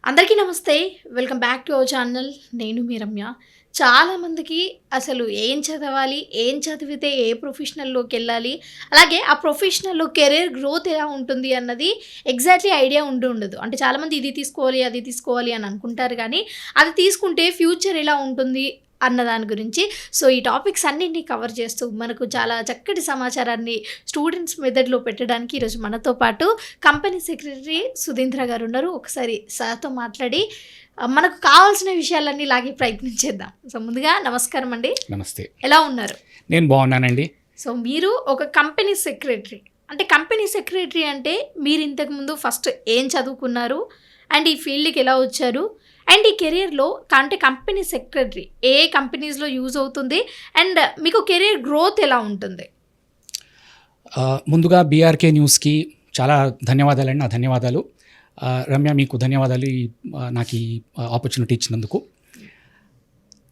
అందరికీ నమస్తే. Welcome back to our channel. నేను మీ రమ్య. చాలామందికి అసలు ఏం చదవాలి, ఏం చదివితే ఏ ప్రొఫెషనల్లోకెళ్ళాలి, అలాగే ఆ ప్రొఫెషనల్‌లో కెరియర్ గ్రోత్ ఎలా ఉంటుంది అన్నది ఎగ్జాక్ట్‌లీ ఐడియా ఉండదు. అంటే చాలామంది ఇది తీసుకోవాలి, అది తీసుకోవాలి అని అనుకుంటారు కానీ, అది తీసుకుంటే ఫ్యూచర్ ఎలా ఉంటుంది అన్న దాని గురించి సో ఈ టాపిక్స్ అన్నింటినీ కవర్ చేస్తూ మనకు చాలా చక్కటి సమాచారాన్ని స్టూడెంట్స్ మెథడ్లో పెట్టడానికి ఈరోజు మనతో పాటు కంపెనీ సెక్రటరీ సుధీంద్ర గారు ఉన్నారు. ఒకసారి సార్తో మాట్లాడి మనకు కావాల్సిన విషయాలన్నీ లాగే ప్రయత్నించేద్దాం. సో ముందుగా నమస్కారం అండి. నమస్తే. ఎలా ఉన్నారు? నేను బాగున్నానండి. సో మీరు ఒక కంపెనీ సెక్రటరీ అంటే కంపెనీ సెక్రటరీ అంటే మీరు ఇంతకుముందు ఫస్ట్ ఏం చదువుకున్నారు అండ్ ఈ ఫీల్డ్కి ఎలా వచ్చారు అండ్ ఈ కెరియర్లో అంటే కంపెనీ సెక్రటరీ ఏ కంపెనీస్లో యూజ్ అవుతుంది అండ్ మీకు కెరియర్ గ్రోత్ ఎలా ఉంటుంది? ముందుగా బీఆర్కే న్యూస్కి చాలా ధన్యవాదాలండి. నా ధన్యవాదాలు. రమ్య, మీకు ధన్యవాదాలు నాకు ఈ ఆపర్చునిటీ ఇచ్చినందుకు.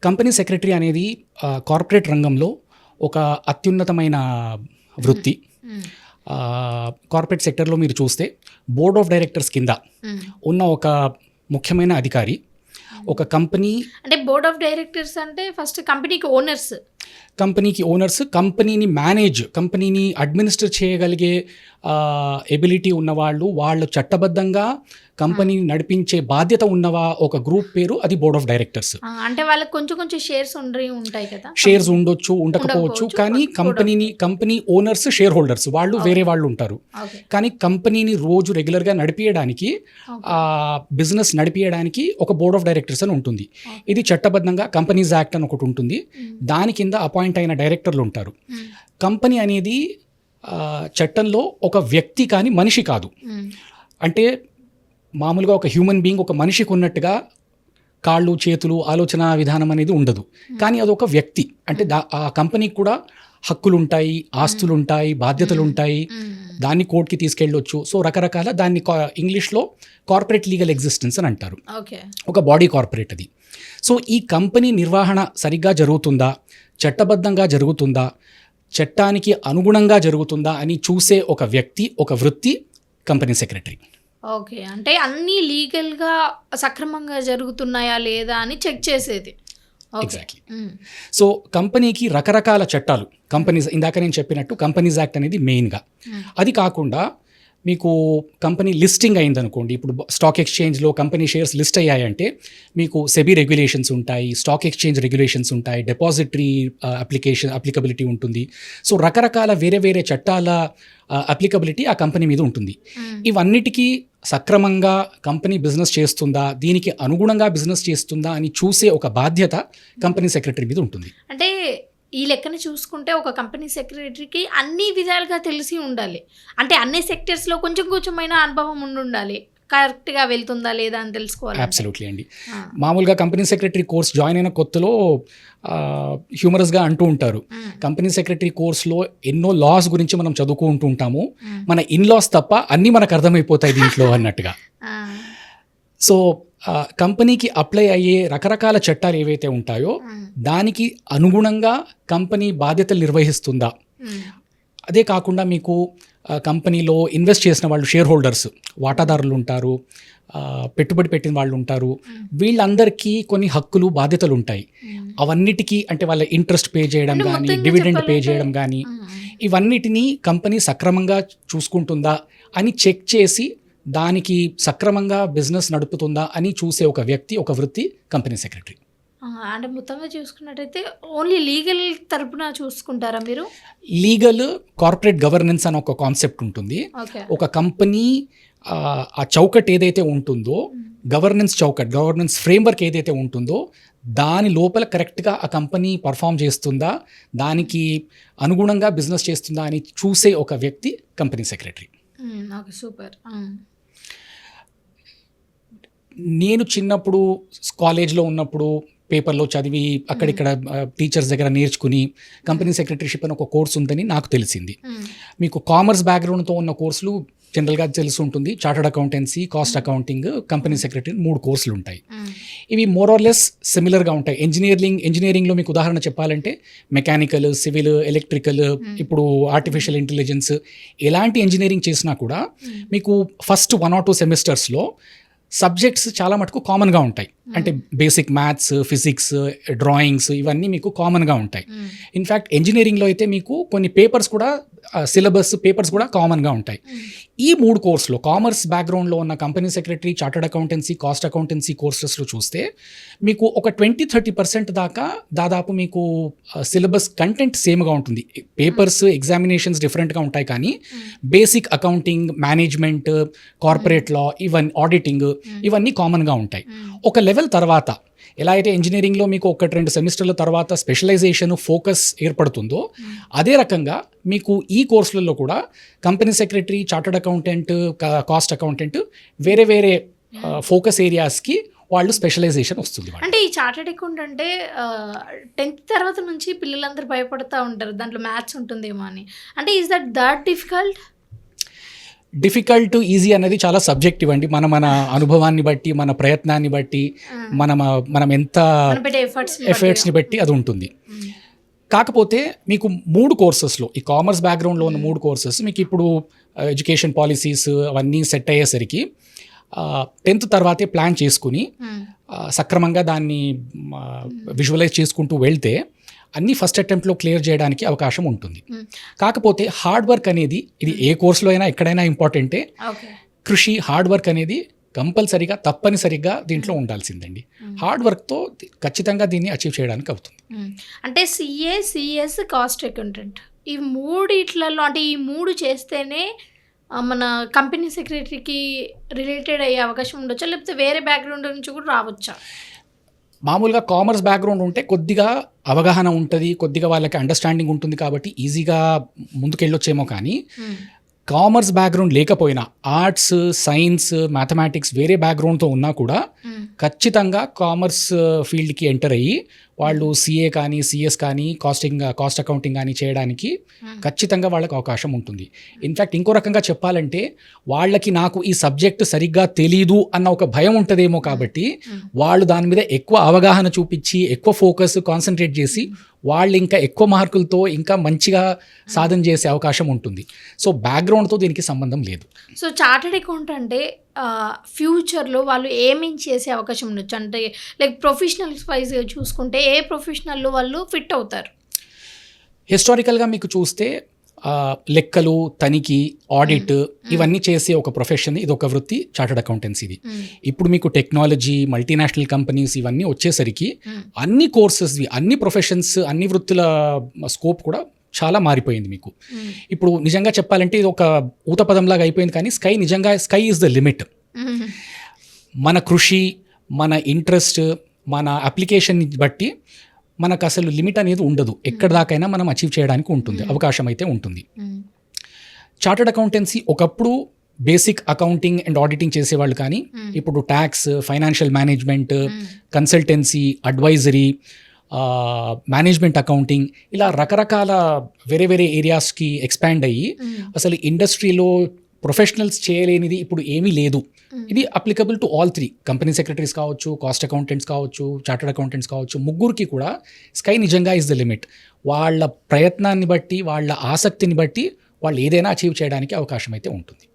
కంపెనీ సెక్రటరీ అనేది కార్పొరేట్ రంగంలో ఒక అత్యున్నతమైన వృత్తి. కార్పొరేట్ సెక్టర్లో మీరు చూస్తే బోర్డ్ ఆఫ్ డైరెక్టర్స్ కింద ఉన్న ఒక ముఖ్యమైన అధికారి. ఒక కంపెనీ అంటే బోర్డ్ ఆఫ్ డైరెక్టర్స్ అంటే ఫస్ట్ కంపెనీకి ఓనర్స్, కంపెనీని మేనేజ్, కంపెనీని అడ్మినిస్టర్ చేయగలిగే ఎబిలిటీ ఉన్నవాళ్ళు, వాళ్ళు చట్టబద్ధంగా కంపెనీని నడిపించే బాధ్యత ఉన్నవా ఒక గ్రూప్ పేరు, అది బోర్డ్ ఆఫ్ డైరెక్టర్స్. అంటే వాళ్ళకి కొంచెం షేర్స్ ఉంటాయి కదా. షేర్స్ ఉండొచ్చు, ఉండకపోవచ్చు, కానీ కంపెనీ ఓనర్స్, షేర్ హోల్డర్స్ వాళ్ళు వేరే వాళ్ళు ఉంటారు. కానీ కంపెనీని రోజు రెగ్యులర్గా నడిపించడానికి, బిజినెస్ నడిపించడానికి ఒక బోర్డ్ ఆఫ్ డైరెక్టర్స్ అని ఉంటుంది. ఇది చట్టబద్ధంగా కంపెనీస్ యాక్ట్ అని ఒకటి ఉంటుంది. దాని కింద అపాయింట్ అయిన డైరెక్టర్లు ఉంటారు. కంపెనీ అనేది చట్టంలో ఒక వ్యక్తి కానీ మనిషి కాదు. అంటే మామూలుగా ఒక హ్యూమన్ బీయింగ్, ఒక మనిషికి ఉన్నట్టుగా కాళ్ళు, చేతులు, ఆలోచన విధానం అనేది ఉండదు. కానీ అదొక వ్యక్తి. అంటే ఆ కంపెనీకి కూడా హక్కులు ఉంటాయి, ఆస్తులు ఉంటాయి, బాధ్యతలు ఉంటాయి. దాన్ని కోర్టుకి తీసుకెళ్ళొచ్చు. సో రకరకాల దాన్ని ఇంగ్లీష్లో కార్పొరేట్ లీగల్ ఎగ్జిస్టెన్స్ అని అంటారు. ఒక బాడీ కార్పొరేట్ అది. సో ఈ కంపెనీ నిర్వహణ సరిగ్గా జరుగుతుందా, చట్టబద్ధంగా జరుగుతుందా, చట్టానికి అనుగుణంగా జరుగుతుందా అని చూసే ఒక వ్యక్తి, ఒక వృత్తి కంపెనీ సెక్రటరీ. ఓకే, అంటే అన్నీ లీగల్గా సక్రమంగా జరుగుతున్నాయా లేదా అని చెక్ చేసేది. ఎగ్జాక్ట్లీ. సో కంపెనీకి రకరకాల చట్టాలు, కంపెనీస్, ఇందాక నేను చెప్పినట్టు కంపెనీస్ యాక్ట్ అనేది మెయిన్గా. అది కాకుండా మీకు కంపెనీ లిస్టింగ్ అయిందనుకోండి, ఇప్పుడు స్టాక్ ఎక్స్చేంజ్లో కంపెనీ షేర్స్ లిస్ట్ అయ్యాయంటే మీకు సెబీ రెగ్యులేషన్స్ ఉంటాయి, స్టాక్ ఎక్స్చేంజ్ రెగ్యులేషన్స్ ఉంటాయి, డిపాజిటరీ అప్లికబిలిటీ ఉంటుంది. సో రకరకాల వేరే వేరే చట్టాల అప్లికబిలిటీ ఆ కంపెనీ మీద ఉంటుంది. ఇవన్నిటికీ సక్రమంగా కంపెనీ బిజినెస్ చేస్తుందా, దీనికి అనుగుణంగా బిజినెస్ చేస్తుందా అని చూసే ఒక బాధ్యత కంపెనీ సెక్రటరీ మీద ఉంటుంది. అంటే ఈ లెక్కన చూసుకుంటే ఒక కంపెనీ సెక్రటరీకి అన్ని విధాలుగా తెలిసి ఉండాలి. అంటే అన్ని సెక్టర్స్లో కొంచెమైనా అనుభవం ఉండాలి, కరెక్ట్గా వెళ్తుందా లేదా అని తెలుసుకోవాలి. అబ్సల్యూట్లీ అండి. మామూలుగా కంపెనీ సెక్రటరీ కోర్స్ జాయిన్ అయిన కొత్తలో హ్యూమరస్గా అంటూ ఉంటారు, కంపెనీ సెక్రటరీ కోర్స్లో ఎన్నో లాస్ గురించి మనం చదువుకుంటూ ఉంటాము, మన ఇన్లాస్ తప్ప అన్నీ మనకు అర్థమైపోతాయి దీంట్లో అన్నట్టుగా. సో కంపెనీకి అప్లై అయ్యే రకరకాల చట్టాలు ఏవైతే ఉంటాయో దానికి అనుగుణంగా కంపెనీ బాధ్యతలు నిర్వహిస్తుందా. అదే కాకుండా మీకు కంపెనీలో ఇన్వెస్ట్ చేసిన వాళ్ళు, షేర్ హోల్డర్స్, వాటాదారులు ఉంటారు, పెట్టుబడి పెట్టిన వాళ్ళు ఉంటారు. వీళ్ళందరికీ కొన్ని హక్కులు, బాధ్యతలు ఉంటాయి. అవన్నిటికీ అంటే వాళ్ళ ఇంట్రెస్ట్ పే చేయడం కానీ, డివిడెండ్ పే చేయడం కానీ, ఇవన్నిటినీ కంపెనీ సక్రమంగా చూసుకుంటుందా అని చెక్ చేసి దానికి సక్రమంగా బిజినెస్ నడుపుతుందా అని చూసే ఒక వ్యక్తి, ఒక వృత్తి కంపెనీ సెక్రటరీ. అంటే మొత్తంగా చూసుకున్నట్టయితే ఓన్లీ లీగల్ తరపున చూసుకుంటారా మీరు? లీగల్, కార్పొరేట్ గవర్నెన్స్ అని ఒక కాన్సెప్ట్ ఉంటుంది. ఒక కంపెనీ ఆ చౌకట్ ఏదైతే ఉంటుందో, గవర్నెన్స్ ఫ్రేమ్వర్క్ ఏదైతే ఉంటుందో దాని లోపల కరెక్ట్గా ఆ కంపెనీ పర్ఫామ్ చేస్తుందా, దానికి అనుగుణంగా బిజినెస్ చేస్తుందా అని చూసే ఒక వ్యక్తి కంపెనీ సెక్రటరీ. సూపర్. నేను చిన్నప్పుడు కాలేజ్లో ఉన్నప్పుడు పేపర్లో చదివి అక్కడిక్కడ టీచర్స్ దగ్గర నేర్చుకుని కంపెనీ సెక్రటరీషిప్ అని ఒక కోర్స్ ఉందని నాకు తెలిసింది. మీకు కామర్స్ బ్యాక్గ్రౌండ్తో ఉన్న కోర్సులు జనరల్గా తెలిసి ఉంటుంది, chartered accountancy, cost accounting, company secretary, 3 కోర్సులు ఉంటాయి. ఇవి మోర్ ఆర్ లెస్ సిమిలర్గా ఉంటాయి. ఇంజనీరింగ్లో మీకు ఉదాహరణ చెప్పాలంటే మెకానికల్, సివిల్, ఎలక్ట్రికల్, ఇప్పుడు ఆర్టిఫిషియల్ ఇంటెలిజెన్స్, ఎలాంటి ఇంజనీరింగ్ చేసినా కూడా మీకు ఫస్ట్ 1 or 2 సెమిస్టర్స్లో సబ్జెక్ట్స్ చాలా మటుకు కామన్గా ఉంటాయి. అంటే బేసిక్ మ్యాథ్స్, ఫిజిక్స్, డ్రాయింగ్స్ ఇవన్నీ మీకు కామన్గా ఉంటాయి. ఇన్ఫ్యాక్ట్ ఇంజనీరింగ్లో అయితే మీకు కొన్ని పేపర్స్ కూడా సిలబస్ పేపర్స్ కూడా కామన్గా ఉంటాయి. ఈ 3 కోర్సులో కామర్స్ బ్యాక్గ్రౌండ్లో ఉన్న company secretary, chartered accountancy, cost accountancy కోర్సెస్లో చూస్తే మీకు ఒక 20-30% దాకా దాదాపు మీకు సిలబస్ కంటెంట్ సేమ్గా ఉంటుంది. పేపర్స్, ఎగ్జామినేషన్స్ డిఫరెంట్గా ఉంటాయి, కానీ basic accounting, management, corporate law, even auditing ఇవన్నీ కామన్గా ఉంటాయి. ఒక లెవెల్ తర్వాత ఎలా అయితే ఇంజనీరింగ్లో మీకు 1-2 సెమిస్టర్ల తర్వాత స్పెషలైజేషన్, ఫోకస్ ఏర్పడుతుందో అదే రకంగా మీకు ఈ కోర్సులలో కూడా company secretary, chartered accountant, cost accountant వేరే వేరే ఫోకస్ ఏరియాస్కి వాళ్ళు స్పెషలైజేషన్ వస్తుంది. అంటే ఈ చార్టర్డ్ అకౌంట్ అంటే 10th తర్వాత నుంచి పిల్లలందరూ భయపడుతూ ఉంటారు, దాంట్లో మ్యాథ్స్ ఉంటుందేమో అని. అంటే ఈజ్ దట్ డిఫికల్ట్, ఈజీ అనేది చాలా సబ్జెక్టివ్ అండి. మన అనుభవాన్ని బట్టి, మన ప్రయత్నాన్ని బట్టి, మనం ఎంత ఎఫర్ట్స్ని బట్టి అది ఉంటుంది. కాకపోతే మీకు 3 కోర్సెస్లో, ఈ కామర్స్ బ్యాక్గ్రౌండ్లో ఉన్న 3 కోర్సెస్ మీకు ఇప్పుడు ఎడ్యుకేషన్ పాలసీస్ అవన్నీ సెట్ అయ్యేసరికి 10th తర్వాతే ప్లాన్ చేసుకుని సక్రమంగా దాన్ని విజువలైజ్ చేసుకుంటూ వెళ్తే అన్నీ ఫస్ట్ అటెంప్ట్లో క్లియర్ చేయడానికి అవకాశం ఉంటుంది. కాకపోతే హార్డ్ వర్క్ అనేది, ఇది ఏ కోర్సులో అయినా ఎక్కడైనా ఇంపార్టెంటే. కృషి, హార్డ్ వర్క్ అనేది కంపల్సరీగా, తప్పనిసరిగా దీంట్లో ఉండాల్సిందండి. హార్డ్ వర్క్తో ఖచ్చితంగా దీన్ని అచీవ్ చేయడానికి అవుతుంది. అంటే సిఏ, సిఎస్, కాస్ట్ అకౌంటెంట్ ఈ 3 అంటే ఈ 3 చేస్తేనే మన కంపెనీ సెక్రటరీకి రిలేటెడ్ అయ్యే అవకాశం ఉండొచ్చా, లేకపోతే వేరే బ్యాక్గ్రౌండ్ నుంచి కూడా రావచ్చా? మామూలుగా కామర్స్ బ్యాక్గ్రౌండ్ ఉంటే కొద్దిగా అవగాహన ఉంటుంది, కొద్దిగా వాళ్ళకి అండర్స్టాండింగ్ ఉంటుంది, కాబట్టి ఈజీగా ముందుకెళ్ళొచ్చేమో. కానీ కామర్స్ బ్యాక్గ్రౌండ్ లేకపోయినా ఆర్ట్స్, సైన్స్, మ్యాథమెటిక్స్ వేరే బ్యాక్గ్రౌండ్తో ఉన్నా కూడా ఖచ్చితంగా కామర్స్ ఫీల్డ్కి ఎంటర్ అయ్యి వాళ్ళు సిఏ కానీ, సిఎస్ కానీ, కాస్ట్ అకౌంటింగ్ కానీ చేయడానికి ఖచ్చితంగా వాళ్ళకి అవకాశం ఉంటుంది. ఇన్ఫ్యాక్ట్ ఇంకో రకంగా చెప్పాలంటే వాళ్ళకి నాకు ఈ సబ్జెక్ట్ సరిగ్గా తెలీదు అన్న ఒక భయం ఉంటుందేమో, కాబట్టి వాళ్ళు దాని మీద ఎక్కువ అవగాహన చూపించి, ఎక్కువ ఫోకస్, కాన్సన్ట్రేట్ చేసి వాళ్ళు ఇంకా ఎక్కువ మార్కులతో ఇంకా మంచిగా సాధన చేసే అవకాశం ఉంటుంది. సో బ్యాక్గ్రౌండ్తో దీనికి సంబంధం లేదు. సో చార్టర్డ్ అకౌంట్ అంటే ఫ్యూచర్లో వాళ్ళు ఏమేం చేసే అవకాశం ఉండొచ్చు? అంటే లైక్ ప్రొఫెషనల్స్ వైజ్గా చూసుకుంటే ఏ ప్రొఫెషనల్లో వాళ్ళు ఫిట్ అవుతారు? హిస్టారికల్గా మీకు చూస్తే లెక్కలు, తనిఖీ, ఆడిట్ ఇవన్నీ చేసే ఒక ప్రొఫెషన్, ఇది ఒక వృత్తి చార్టర్డ్ అకౌంటెన్సీది. ఇప్పుడు మీకు టెక్నాలజీ, మల్టీనేషనల్ కంపెనీస్ ఇవన్నీ వచ్చేసరికి అన్ని కోర్సెస్వి, అన్ని ప్రొఫెషన్స్, అన్ని వృత్తుల స్కోప్ కూడా చాలా మారిపోయింది మీకు. ఇప్పుడు నిజంగా చెప్పాలంటే ఇది ఒక ఊత పదంలాగా అయిపోయింది, కానీ స్కై ఈజ్ ద లిమిట్. మన కృషి, మన ఇంట్రెస్ట్, మన అప్లికేషన్ బట్టి మనకు అసలు లిమిట్ అనేది ఉండదు. ఎక్కడి దాకైనా మనం అచీవ్ చేయడానికి ఉంటుంది, అవకాశం అయితే ఉంటుంది. చార్టర్డ్ అకౌంటెన్సీ ఒకప్పుడు బేసిక్ అకౌంటింగ్ అండ్ ఆడిటింగ్ చేసేవాళ్ళు, కానీ ఇప్పుడు tax, financial management, consultancy, advisory, management accounting ఇలా రకరకాల వేరే వేరే ఏరియాస్కి ఎక్స్పాండ్ అయ్యి అసలు ఇండస్ట్రీలో ప్రొఫెషనల్స్ చేయలేనిది ఇప్పుడు ఏమీ లేదు. ఇది applicable to all 3, company secretaries కావచ్చు, కాస్ట్ అకౌంటెంట్స్ కావచ్చు, చార్టర్డ్ అకౌంటెంట్స్ కావచ్చు, ముగ్గురికి కూడా స్కై నిజంగా ఈజ్ ద లిమిట్. వాళ్ళ ప్రయత్నాన్ని బట్టి, వాళ్ళ ఆసక్తిని బట్టి వాళ్ళు ఏదైనా అచీవ్ చేయడానికి అవకాశం అయితే ఉంటుంది.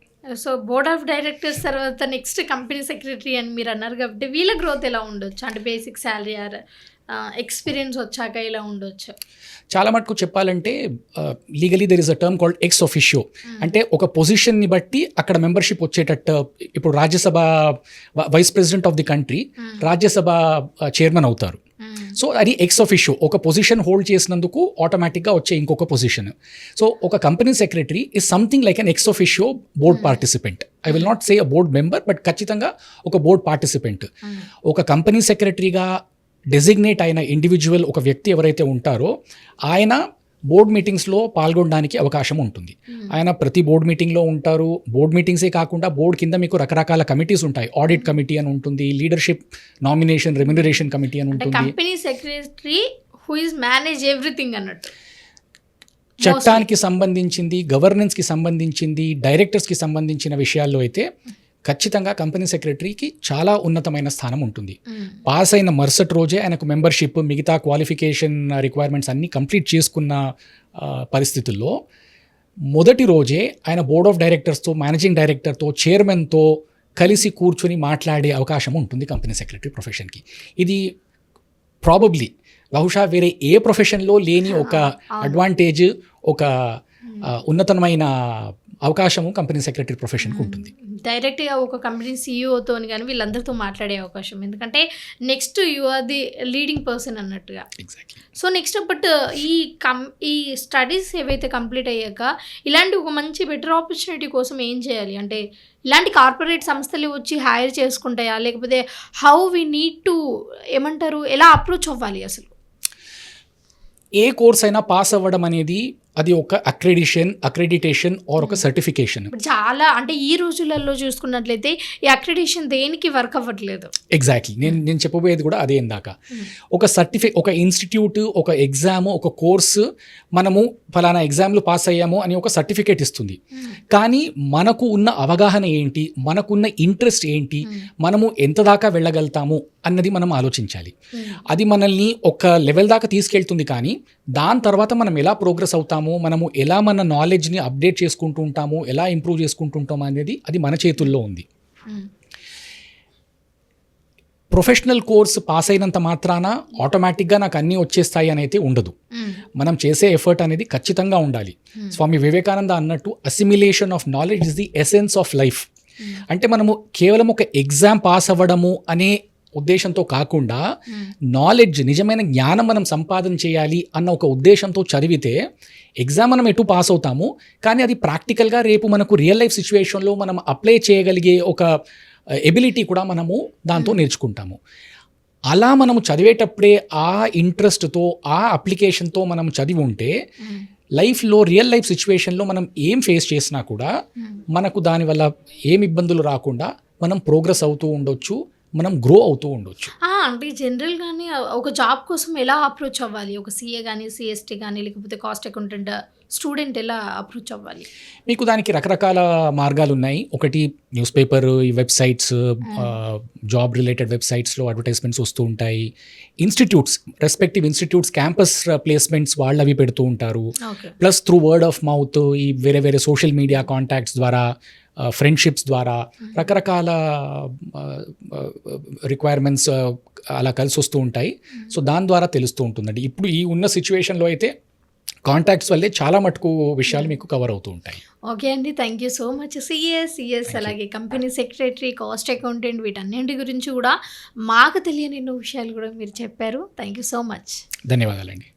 సో బోర్డ్ ఆఫ్ డైరెక్టర్స్ తర్వాత నెక్స్ట్ కంపెనీ సెక్రటరీ అని మీరు అన్నారు కాబట్టి వీళ్ళ గ్రోత్ ఎలా ఉండొచ్చు? అంటే బేసిక్ శాలరీ ఆర్ ఎక్స్పీరియన్స్ వచ్చాక ఇలా ఉండొచ్చు? చాలా మటుకు చెప్పాలంటే legally there is a term called ex officio. అంటే ఒక పొజిషన్ని బట్టి అక్కడ మెంబర్షిప్ వచ్చేటట్టు, ఇప్పుడు Rajya Sabha vice president of the country Rajya Sabha chairman అవుతారు. సో అది ఎక్స్ ఆఫిషియో, ఒక పొజిషన్ హోల్డ్ చేసినందుకు ఆటోమేటిక్గా వచ్చే ఇంకొక పొజిషన్. సో ఒక company secretary is something like an ex officio board participant. I will not say a board member, but ఖచ్చితంగా ఒక బోర్డ్ పార్టిసిపెంట్. ఒక కంపెనీ సెక్రటరీగా డెసిగ్నేట్ అయిన ఇండివిజువల్, ఒక వ్యక్తి ఎవరైతే ఉంటారో ఆయన బోర్డ్ మీటింగ్స్లో పాల్గొనడానికి అవకాశం ఉంటుంది. ఆయన ప్రతి బోర్డ్ మీటింగ్లో ఉంటారు. బోర్డ్ మీటింగ్సే కాకుండా బోర్డు కింద మీకు రకరకాల కమిటీస్ ఉంటాయి. ఆడిట్ కమిటీ అని ఉంటుంది, లీడర్షిప్, నామినేషన్, రెమ్యునరేషన్ కమిటీ అని ఉంటుంది. Company secretary who is manage everything అన్నట్టు. చట్టానికి సంబంధించింది, గవర్నెన్స్కి సంబంధించింది, డైరెక్టర్స్కి సంబంధించిన విషయాల్లో అయితే ఖచ్చితంగా కంపెనీ సెక్రటరీకి చాలా ఉన్నతమైన స్థానం ఉంటుంది. పాస్ అయిన మరుసటి రోజే ఆయనకు మెంబర్షిప్, మిగతా క్వాలిఫికేషన్ రిక్వైర్మెంట్స్ అన్నీ కంప్లీట్ చేసుకున్న పరిస్థితుల్లో మొదటి రోజే ఆయన బోర్డ్ ఆఫ్ డైరెక్టర్స్తో, మేనేజింగ్ డైరెక్టర్తో, చైర్మన్తో కలిసి కూర్చొని మాట్లాడే అవకాశం ఉంటుంది కంపెనీ సెక్రటరీ ప్రొఫెషన్కి. ఇది ప్రాబబ్లీ బహుశా వేరే ఏ ప్రొఫెషన్లో లేని ఒక అడ్వాంటేజ్, ఒక ఉన్నతమైన అవకాశము కంపెనీ సెక్రటరీ ప్రొఫెషన్కి ఉంటుంది. డైరెక్ట్గా ఒక కంపెనీ సీఈఓతో కానీ వీళ్ళందరితో మాట్లాడే అవకాశం, ఎందుకంటే next you are the leading person అన్నట్టుగా. ఎగ్జాక్ట్లీ. సో నెక్స్ట్ బట్ ఈ స్టడీస్ ఏవైతే కంప్లీట్ అయ్యాక ఇలాంటి ఒక మంచి బెటర్ ఆపర్చునిటీ కోసం ఏం చేయాలి? అంటే ఇలాంటి కార్పొరేట్ సంస్థలు వచ్చి హైర్ చేసుకుంటాయా, లేకపోతే హౌ వి నీడ్ టు ఏమంటారు, ఎలా అప్రోచ్ అవ్వాలి అసలు? ఏ కోర్స్ అయినా పాస్ అవ్వడం అనేది అది ఒక అక్రెడిటేషన్ ఆర్ ఒక సర్టిఫికేషన్. చాలా అంటే ఈ రోజులలో చూసుకున్నట్లయితే ఈ అక్రెడిటేషన్ దేనికి వర్క్ అవ్వట్లేదు. ఎగ్జాక్ట్లీ. నేను చెప్పబోయేది కూడా అదే ఇందాక. ఒక ఇన్స్టిట్యూట్, ఒక ఎగ్జామ్, ఒక కోర్సు మనము ఫలానా ఎగ్జామ్లు పాస్ అయ్యాము అని ఒక సర్టిఫికేట్ ఇస్తుంది. కానీ మనకు ఉన్న అవగాహన ఏంటి, మనకున్న ఇంట్రెస్ట్ ఏంటి, మనము ఎంత దాకా వెళ్ళగలుగుతాము అన్నది మనం ఆలోచించాలి. అది మనల్ని ఒక లెవెల్ దాకా తీసుకెళ్తుంది, కానీ దాని తర్వాత మనం ఎలా ప్రోగ్రెస్ అవుతాము, మనము ఎలా మన నాలెడ్జ్ని అప్డేట్ చేసుకుంటూ ఉంటాము, ఎలా ఇంప్రూవ్ చేసుకుంటూ ఉంటాము అనేది అది మన చేతుల్లో ఉంది. ప్రొఫెషనల్ కోర్స్ పాస్ అయినంత మాత్రాన ఆటోమేటిక్గా నాకు అన్నీ వచ్చేస్తాయి అని అయితే ఉండదు. మనం చేసే ఎఫర్ట్ అనేది ఖచ్చితంగా ఉండాలి. స్వామి వివేకానంద అన్నట్టు assimilation of knowledge is the essence of life. అంటే మనము కేవలం ఒక ఎగ్జామ్ పాస్ అవ్వడము అనే ఉద్దేశంతో కాకుండా నాలెడ్జ్, నిజమైన జ్ఞానం మనం సంపాదన చేయాలి అన్న ఒక ఉద్దేశంతో చదివితే ఎగ్జామ్ మనం ఎటు పాస్ అవుతాము, కానీ అది ప్రాక్టికల్గా రేపు మనకు రియల్ లైఫ్ సిచ్యువేషన్లో మనం అప్లై చేయగలిగే ఒక ఎబిలిటీ కూడా మనము దాంతో నేర్చుకుంటాము. అలా మనము చదివేటప్పుడే ఆ ఇంట్రెస్ట్తో, ఆ అప్లికేషన్తో మనం చదివి ఉంటే లైఫ్లో, రియల్ లైఫ్ సిచ్యువేషన్లో మనం ఏం ఫేస్ చేసినా కూడా మనకు దానివల్ల ఏం ఇబ్బందులు రాకుండా మనం ప్రోగ్రెస్ అవుతూ ఉండొచ్చు, మనం గ్రో అవుతూ ఉండొచ్చు. అంటే జనరల్గానే ఒక జాబ్ కోసం ఎలా అప్రోచ్ అవ్వాలి? ఒక సీఏ కానీ, సిఎస్టీ కానీ, లేకపోతే కాస్ట్ అకౌంటెంట్ స్టూడెంట్ ఎలా అప్రోచ్ అవ్వాలి? మీకు దానికి రకరకాల మార్గాలు ఉన్నాయి. ఒకటి న్యూస్ పేపర్, ఈ వెబ్సైట్స్, జాబ్ రిలేటెడ్ వెబ్సైట్స్లో అడ్వర్టైజ్మెంట్స్ వస్తూ ఉంటాయి. Institutes, respective institutes campus placements వాళ్ళు అవి పెడుతూ ఉంటారు. Plus through word of mouth, ఈ వేరే వేరే సోషల్ మీడియా కాంటాక్ట్స్ ద్వారా, ఫ్రెండ్షిప్స్ ద్వారా రకరకాల రిక్వైర్మెంట్స్ అలా కలిసి వస్తూ ఉంటాయి. సో దాని ద్వారా తెలుస్తూ ఉంటుందండి. ఇప్పుడు ఈ ఉన్న సిచ్యువేషన్లో అయితే కాంటాక్ట్స్ వల్లే చాలా మటుకు విషయాలు మీకు కవర్ అవుతూ ఉంటాయి. ఓకే అండి, thank you so much. CS అలాగే కంపెనీ సెక్రటరీ, కాస్ట్ అకౌంటెంట్, వీటన్నింటి గురించి కూడా మాకు తెలియని ఎన్నో విషయాలు కూడా మీరు చెప్పారు. Thank you so much. ధన్యవాదాలండి.